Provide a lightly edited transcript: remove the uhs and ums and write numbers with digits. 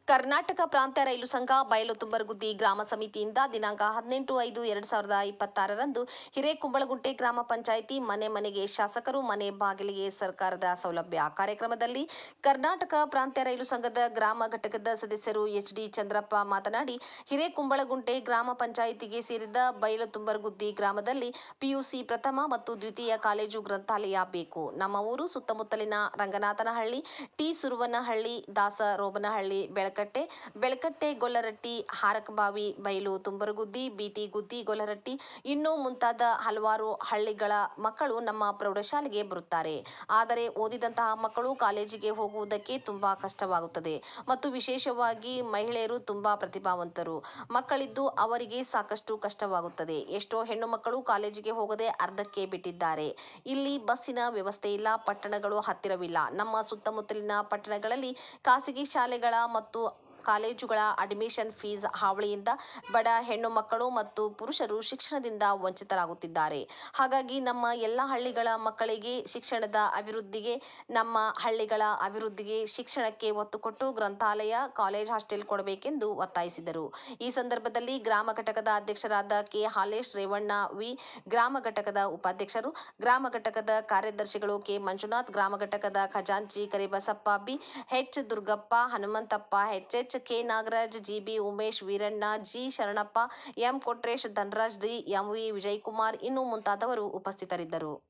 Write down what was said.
ಕರ್ನಾಟಕ ಪ್ರಾಂತ್ಯ ರೈಲು ಸಂಘ ಬಯಲು ತುಂಬರಗುದ್ದಿ ಗ್ರಾಮ ಸಮಿತಿಯಿಂದ ದಿನಾಂಕ 18/5/2026ರಂದು ಹಿರೇಕುಂಬಳಗುಂಟೆ ಗ್ರಾಮ ಪಂಚಾಯಿತಿ ಮನೆ ಮನೆಗೆ ಶಾಸಕರು ಮನೆ ಬಾಗಿಲಿಗೆ ಸರ್ಕಾರದ ಸೌಲಭ್ಯ ಕಾರ್ಯಕ್ರಮದಲ್ಲಿ ಕರ್ನಾಟಕ ಪ್ರಾಂತ್ಯ ರೈಲು ಸಂಘದ ಗ್ರಾಮ ಘಟಕದ ಸದಸ್ಯರು ಎಚ್.ಡಿ. ಚಂದ್ರಪ್ಪ ಮಾತನಾಡಿ, ಹಿರೇಕುಂಬಳಗುಂಟೆ ಗ್ರಾಮ ಪಂಚಾಯಿತಿಗೆ ಸೇರಿದ ಬಯಲು ತುಂಬರಗುದ್ದಿ ಗ್ರಾಮದಲ್ಲಿ ಪಿಯುಸಿ ಪ್ರಥಮ ಮತ್ತು ದ್ವಿತೀಯ ಕಾಲೇಜು ಗ್ರಂಥಾಲಯ ಬೇಕು. ನಮ್ಮ ಊರು ಸುತ್ತಮುತ್ತಲಿನ ರಂಗನಾಥನಹಳ್ಳಿ, ಟಿ. ಸುರುವನಹಳ್ಳಿ, ದಾಸರೋಬನಹಳ್ಳಿ, ಬೆಳಕಟ್ಟೆ, ಗೊಲ್ಲರಟ್ಟಿ, ಹಾರಕಬಾವಿ, ಬಯಲು ತುಂಬರಗುದ್ದಿ, ಬಿಟಿ ಗುದ್ದಿ, ಗೊಲ್ಲರಟ್ಟಿ ಇನ್ನೂ ಮುಂತಾದ ಹಲವಾರು ಹಳ್ಳಿಗಳ ಮಕ್ಕಳು ನಮ್ಮ ಪ್ರೌಢಶಾಲೆಗೆ ಬರುತ್ತಾರೆ. ಆದರೆ ಓದಿದಂತಹ ಮಕ್ಕಳು ಕಾಲೇಜಿಗೆ ಹೋಗುವುದಕ್ಕೆ ತುಂಬಾ ಕಷ್ಟವಾಗುತ್ತದೆ ಮತ್ತು ವಿಶೇಷವಾಗಿ ಮಹಿಳೆಯರು ತುಂಬಾ ಪ್ರತಿಭಾವಂತರು ಮಕ್ಕಳಿದ್ದು ಅವರಿಗೆ ಸಾಕಷ್ಟು ಕಷ್ಟವಾಗುತ್ತದೆ. ಎಷ್ಟೋ ಹೆಣ್ಣು ಮಕ್ಕಳು ಕಾಲೇಜಿಗೆ ಹೋಗದೆ ಅರ್ಧಕ್ಕೆ ಬಿಟ್ಟಿದ್ದಾರೆ. ಇಲ್ಲಿ ಬಸ್ಸಿನ ವ್ಯವಸ್ಥೆ ಇಲ್ಲ, ಪಟ್ಟಣಗಳು ಹತ್ತಿರವಿಲ್ಲ. ನಮ್ಮ ಸುತ್ತಮುತ್ತಲಿನ ಪಟ್ಟಣಗಳಲ್ಲಿ ಖಾಸಗಿ ಶಾಲೆಗಳ ಮತ್ತು ಕಾಲೇಜುಗಳ ಅಡ್ಮಿಷನ್ ಫೀಸ್ ಹಾವಳಿಯಿಂದ ಬಡ ಹೆಣ್ಣು ಮಕ್ಕಳು ಮತ್ತು ಪುರುಷರು ಶಿಕ್ಷಣದಿಂದ ವಂಚಿತರಾಗುತ್ತಿದ್ದಾರೆ. ಹಾಗಾಗಿ ನಮ್ಮ ಎಲ್ಲ ಹಳ್ಳಿಗಳ ಮಕ್ಕಳಿಗೆ ಶಿಕ್ಷಣದ ಅಭಿವೃದ್ಧಿಗೆ, ನಮ್ಮ ಹಳ್ಳಿಗಳ ಅಭಿವೃದ್ಧಿಗೆ, ಶಿಕ್ಷಣಕ್ಕೆ ಒತ್ತು ಕೊಟ್ಟು ಗ್ರಂಥಾಲಯ, ಕಾಲೇಜ್ ಹಾಸ್ಟೆಲ್ ಕೊಡಬೇಕೆಂದು ಒತ್ತಾಯಿಸಿದರು. ಈ ಸಂದರ್ಭದಲ್ಲಿ ಗ್ರಾಮ ಘಟಕದ ಅಧ್ಯಕ್ಷರಾದ ಕೆ. ಹಾಲೇಶ್, ರೇವಣ್ಣ ವಿ, ಗ್ರಾಮ ಘಟಕದ ಉಪಾಧ್ಯಕ್ಷರು, ಗ್ರಾಮ ಘಟಕದ ಕಾರ್ಯದರ್ಶಿಗಳು ಕೆ. ಮಂಜುನಾಥ್, ಗ್ರಾಮ ಘಟಕದ ಖಜಾಂಚಿ Karibasappa B, H. Durgappa, Hanumanthappa, H. K. Nagaraj, G. B. Umesh, Veeranna, G. Sharanappa, M. Kotresh, Dhanaraj D, M. V. Vijayakumar ಇನ್ನೂ ಮುಂತಾದವರು ಉಪಸ್ಥಿತರಿದ್ದರು.